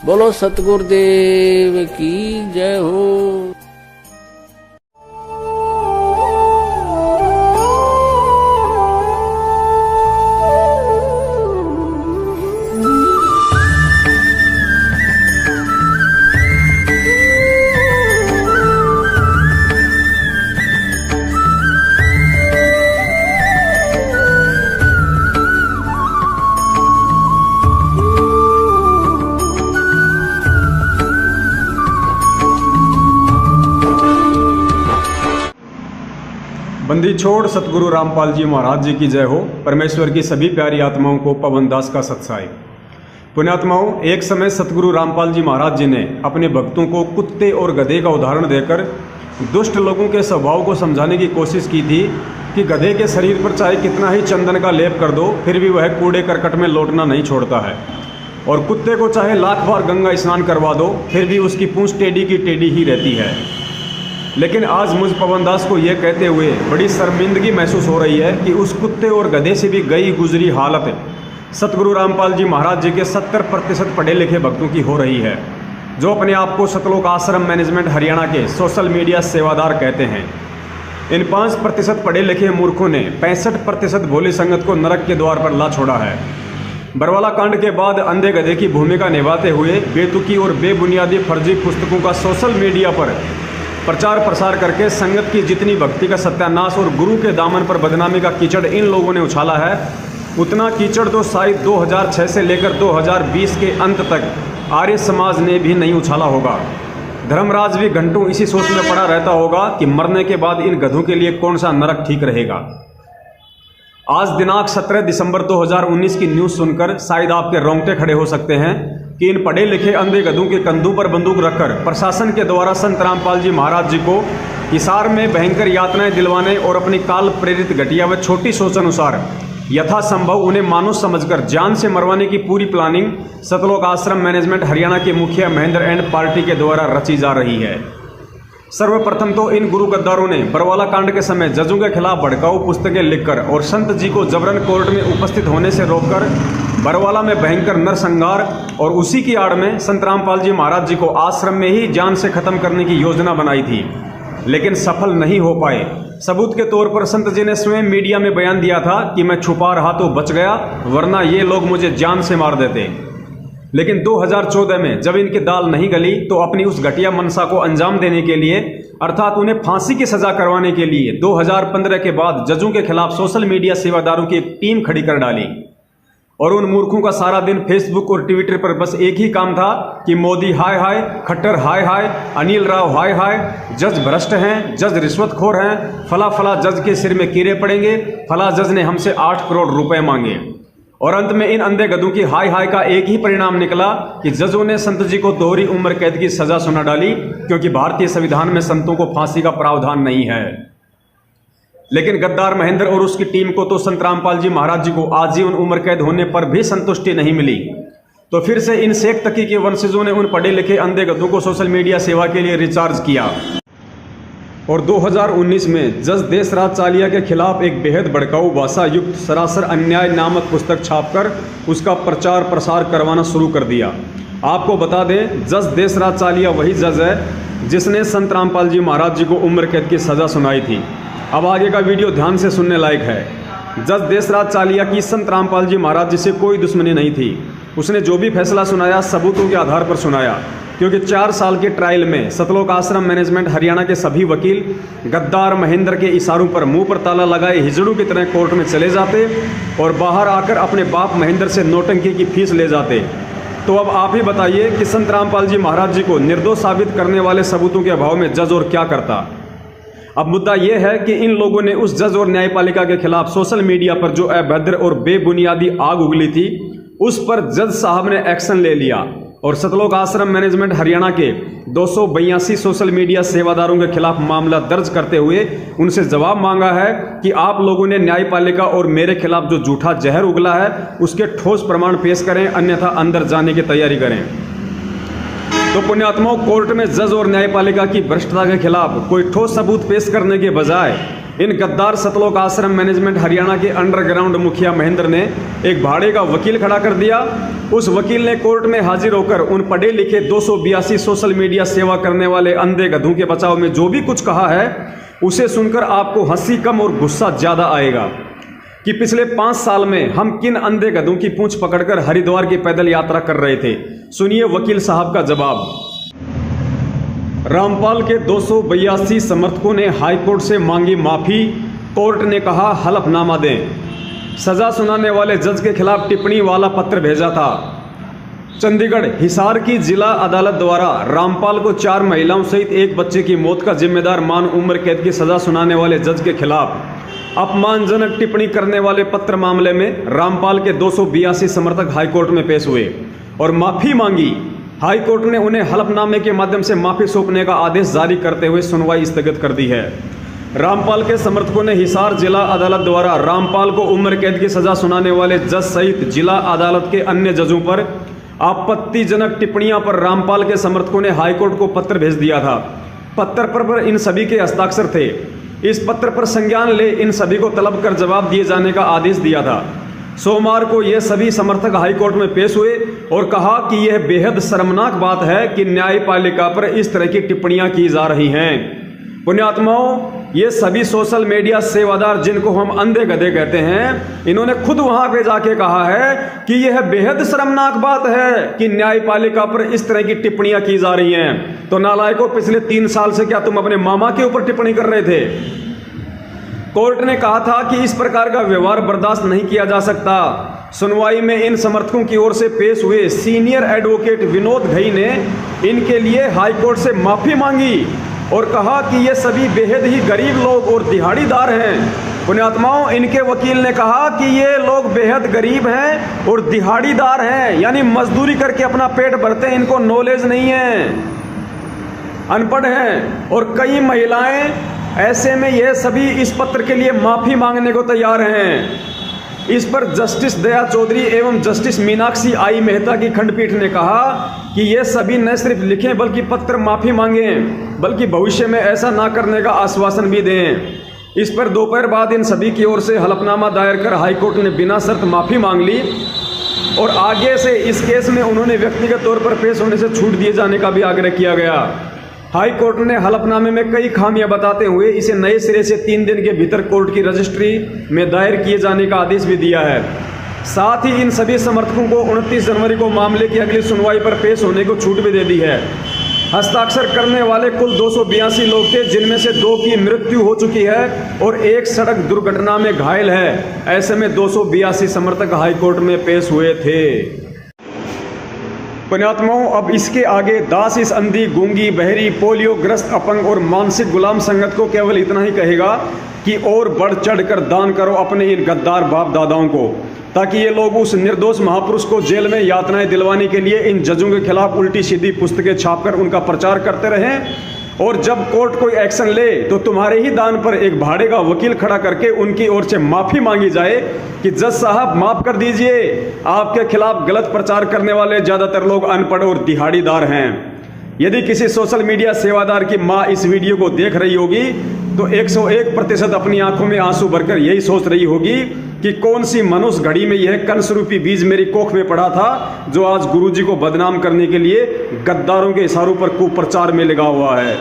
बोलो सतगुरुदेव की जय हो। बंदी छोड़ सतगुरु रामपाल जी महाराज जी की जय हो। परमेश्वर की सभी प्यारी आत्माओं को पवन दास का सत्साई। पुण्यात्माओं, एक समय सतगुरु रामपाल जी महाराज जी ने अपने भक्तों को कुत्ते और गधे का उदाहरण देकर दुष्ट लोगों के स्वभाव को समझाने की कोशिश की थी कि गधे के शरीर पर चाहे कितना ही चंदन का लेप कर दो फिर भी वह कूड़े करकट में लौटना नहीं छोड़ता है, और कुत्ते को चाहे लाख बार गंगा स्नान करवा दो फिर भी उसकी पूंछ टेढ़ी की टेढ़ी ही रहती है। लेकिन आज मुझ पवन दास को यह कहते हुए बड़ी शर्मिंदगी महसूस हो रही है कि उस कुत्ते और गधे से भी गई गुजरी हालत सतगुरु रामपाल जी महाराज जी के 70% पढ़े लिखे भक्तों की हो रही है, जो अपने आप को सतलोक आश्रम मैनेजमेंट हरियाणा के सोशल मीडिया सेवादार कहते हैं। इन 5% पढ़े लिखे मूर्खों ने 65% भोली संगत को नरक के द्वार पर ला छोड़ा है। बरवाला कांड के बाद अंधे गधे की भूमिका निभाते हुए बेतुकी और बेबुनियादी फर्जी पुस्तकों का सोशल मीडिया पर प्रचार प्रसार करके संगत की जितनी भक्ति का सत्यानाश और गुरु के दामन पर बदनामी का कीचड़ इन लोगों ने उछाला है, उतना कीचड़ तो शायद 2006 से लेकर 2020 के अंत तक आर्य समाज ने भी नहीं उछाला होगा। धर्मराज भी घंटों इसी सोच में पड़ा रहता होगा कि मरने के बाद इन गधों के लिए कौन सा नरक ठीक रहेगा। आज दिनांक 17 दिसंबर 2019 की न्यूज़ सुनकर शायद आपके रोंगटे खड़े हो सकते हैं कि इन पढ़े लिखे अंधे गधों के कंधों पर बंदूक रखकर प्रशासन के द्वारा संत रामपाल जी महाराज जी को हिसार में भयंकर यातनाएं दिलवाने और अपनी काल प्रेरित घटिया व छोटी सोच अनुसार यथासंभव उन्हें मानुष समझकर जान से मरवाने की पूरी प्लानिंग सतलोक आश्रम मैनेजमेंट हरियाणा के मुखिया महेंद्र एंड पार्टी के द्वारा रची जा रही है। सर्वप्रथम तो इन गुरु गद्दारों ने बरवाला कांड के समय जजों के खिलाफ भड़काऊ पुस्तकें लिखकर और संत जी को जबरन कोर्ट में उपस्थित होने से रोककर बरवाला में भयंकर नरसंहार और उसी की आड़ में संत रामपाल जी महाराज जी को आश्रम में ही जान से खत्म करने की योजना बनाई थी, लेकिन सफल नहीं हो पाए। सबूत के तौर पर संत जी ने स्वयं मीडिया में बयान दिया था कि मैं छुपा रहा तो बच गया, वरना ये लोग मुझे जान से मार देते। लेकिन 2014 में जब इनकी दाल नहीं गली तो अपनी उस घटिया मनसा को अंजाम देने के लिए अर्थात उन्हें फांसी की सजा करवाने के लिए 2015 के बाद जजों के खिलाफ सोशल मीडिया सेवादारों की एक टीम खड़ी कर डाली, और उन मूर्खों का सारा दिन फेसबुक और ट्विटर पर बस एक ही काम था कि मोदी हाय हाय, खट्टर हाय हाय, अनिल राव हाय हाय, जज भ्रष्ट हैं, जज रिश्वतखोर हैं, फला फला जज के सिर में कीड़े पड़ेंगे, फला जज ने हमसे 8 करोड़ रुपए मांगे। और अंत में इन अंधे गधों की हाय हाय का एक ही परिणाम निकला कि जजों ने संत जी को दोहरी उम्र कैद की सजा सुना डाली, क्योंकि भारतीय संविधान में संतों को फांसी का प्रावधान नहीं है। लेकिन गद्दार महेंद्र और उसकी टीम को तो संत रामपाल जी महाराज जी को आजीवन उम्र कैद होने पर भी संतुष्टि नहीं मिली, तो फिर से इन शेख तकी के वंशजों ने उन पढ़े लिखे अंधे गधों को सोशल मीडिया सेवा के लिए रिचार्ज किया और 2019 में जज देशराज चालिया के खिलाफ एक बेहद भड़काऊ भाषा युक्त सरासर अन्याय नामक पुस्तक छापकर उसका प्रचार प्रसार करवाना शुरू कर दिया। आपको बता दें, जज देशराज चालिया वही जज है जिसने संत रामपाल जी महाराज जी को उम्र कैद की सजा सुनाई थी। अब आगे का वीडियो ध्यान से सुनने लायक है। जज देशराज चालिया की संत रामपाल जी महाराज जी से कोई दुश्मनी नहीं थी। उसने जो भी फैसला सुनाया सबूतों के आधार पर सुनाया, क्योंकि 4 साल के ट्रायल में सतलोक आश्रम मैनेजमेंट हरियाणा के सभी वकील गद्दार महेंद्र के इशारों पर मुंह पर ताला लगाए हिजड़ों की तरह कोर्ट में चले जाते और बाहर आकर अपने बाप महेंद्र से नौटंकी की फीस ले जाते। तो अब आप ही बताइए कि संत रामपाल जी महाराज जी को निर्दोष साबित करने वाले सबूतों के अभाव में जज और क्या करता। अब मुद्दा यह है कि इन लोगों ने उस जज और न्यायपालिका के खिलाफ सोशल मीडिया पर जो अभद्र और बेबुनियादी आग उगली थी उस पर जज साहब ने एक्शन ले लिया और सतलोक आश्रम मैनेजमेंट हरियाणा के 282 सोशल मीडिया सेवादारों के खिलाफ मामला दर्ज करते हुए उनसे जवाब मांगा है कि आप लोगों ने न्यायपालिका और मेरे खिलाफ जो झूठा जहर उगला है उसके ठोस प्रमाण पेश करें, अन्यथा अंदर जाने की तैयारी करें। तो पुण्यात्माओं, कोर्ट में जज और न्यायपालिका की भ्रष्टता के खिलाफ कोई ठोस सबूत पेश करने के बजाय इन गद्दार सतलोक आश्रम मैनेजमेंट हरियाणा के अंडरग्राउंड मुखिया महेंद्र ने एक भाड़े का वकील खड़ा कर दिया। उस वकील ने कोर्ट में हाजिर होकर उन पढ़े लिखे 282 सोशल मीडिया सेवा करने वाले अंधे गधों के बचाव में जो भी कुछ कहा है, उसे सुनकर आपको हंसी कम और गुस्सा ज्यादा आएगा कि पिछले 5 साल में हम किन अंधे गधों की पूंछ पकड़कर हरिद्वार की पैदल यात्रा कर रहे थे। सुनिए वकील साहब का जवाब। रामपाल के 282 समर्थकों ने हाईकोर्ट से मांगी माफी। कोर्ट ने कहा हलफनामा दें। सजा सुनाने वाले जज के खिलाफ टिप्पणी वाला पत्र भेजा था। चंडीगढ़ हिसार की जिला अदालत द्वारा रामपाल को 4 महिलाओं सहित एक बच्चे की मौत का जिम्मेदार मान उम्र कैद की सजा सुनाने वाले जज के खिलाफ अपमानजनक टिप्पणी करने वाले पत्र मामले में रामपाल के 282 समर्थक हाईकोर्ट में पेश हुए और माफी मांगी। हाईकोर्ट ने उन्हें हलफनामे के माध्यम से माफी सौंपने का आदेश जारी करते हुए सुनवाई स्थगित कर दी है। रामपाल के समर्थकों ने हिसार जिला अदालत द्वारा रामपाल को उम्र कैद की सजा सुनाने वाले जज सहित जिला अदालत के अन्य जजों पर आपत्तिजनक टिप्पणियां पर रामपाल के समर्थकों ने हाईकोर्ट को पत्र भेज दिया था। पत्र पर इन सभी के हस्ताक्षर थे। इस पत्र पर संज्ञान ले इन सभी को तलब कर जवाब दिए जाने का आदेश दिया था। सोमवार को ये सभी समर्थक हाईकोर्ट में पेश हुए और कहा कि यह बेहद शर्मनाक बात है कि न्यायपालिका पर इस तरह की टिप्पणियां की जा रही हैं। पुण्यात्माओं, ये सभी सोशल मीडिया सेवादार जिनको हम अंधे गधे कहते हैं, इन्होंने खुद वहां पे जाके कहा है कि यह बेहद शर्मनाक बात है कि न्यायपालिका पर इस तरह की टिप्पणियां की जा रही हैं। तो नालायकों, पिछले 3 साल से क्या तुम अपने मामा के ऊपर टिप्पणी कर रहे थे? कोर्ट ने कहा था कि इस प्रकार का व्यवहार बर्दाश्त नहीं किया जा सकता। सुनवाई में इन समर्थकों की ओर से पेश हुए सीनियर एडवोकेट विनोद घई ने इनके लिए हाईकोर्ट से माफी मांगी और कहा कि ये सभी बेहद ही गरीब लोग और दिहाड़ीदार हैं। पुण्यात्माओं, इनके वकील ने कहा कि ये लोग बेहद गरीब हैं और दिहाड़ीदार हैं, यानी मजदूरी करके अपना पेट भरते हैं, इनको नॉलेज नहीं है, अनपढ़ हैं। और कई महिलाएं ऐसे में यह सभी इस पत्र के लिए माफी मांगने को तैयार हैं। इस पर जस्टिस दया चौधरी एवं जस्टिस मीनाक्षी आई मेहता की खंडपीठ ने कहा कि ये सभी न सिर्फ लिखें बल्कि पत्र माफी मांगें, बल्कि भविष्य में ऐसा ना करने का आश्वासन भी दें। इस पर दोपहर बाद इन सभी की ओर से हलफनामा दायर कर हाईकोर्ट ने बिना शर्त माफी मांग ली और आगे से इस केस में उन्होंने व्यक्तिगत तौर पर पेश होने से छूट दिए जाने का भी आग्रह किया गया। हाईकोर्ट ने हलफनामे में कई खामियां बताते हुए इसे नए सिरे से 3 दिन के भीतर कोर्ट की रजिस्ट्री में दायर किए जाने का आदेश भी दिया है। साथ ही इन सभी समर्थकों को 29 जनवरी को मामले की अगली सुनवाई पर पेश होने को छूट भी दे दी है। हस्ताक्षर करने वाले कुल 282 लोग थे, जिनमें से 2 की मृत्यु हो चुकी है और 1 सड़क दुर्घटना में घायल है। ऐसे में 282 समर्थक हाईकोर्ट में पेश हुए थे। पुण्यात्माओं, अब इसके आगे दास इस अंधी, गूंगी, बहरी, पोलियो ग्रस्त, अपंग और मानसिक गुलाम संगत को केवल इतना ही कहेगा कि और बढ़ चढ़ कर दान करो अपने इन गद्दार बाप दादाओं को, ताकि ये लोग उस निर्दोष महापुरुष को जेल में यातनाएं दिलवाने के लिए इन जजों के खिलाफ उल्टी सीधी पुस्तकें छापकर उनका प्रचार करते रहें। और जब कोर्ट कोई एक्शन ले तो तुम्हारे ही दान पर एक भाड़े का वकील खड़ा करके उनकी ओर से माफी मांगी जाए कि जज साहब माफ कर दीजिए, आपके खिलाफ गलत प्रचार करने वाले ज्यादातर लोग अनपढ़ और दिहाड़ीदार हैं। यदि किसी सोशल मीडिया सेवादार की माँ इस वीडियो को देख रही होगी तो 101% अपनी आंखों में आंसू भरकर यही सोच रही होगी कि कौन सी मनुष्य घड़ी में यह कंसरूपी बीज मेरी कोख में पड़ा था, जो आज गुरुजी को बदनाम करने के लिए गद्दारों के इशारों पर कुप्रचार में लगा हुआ है।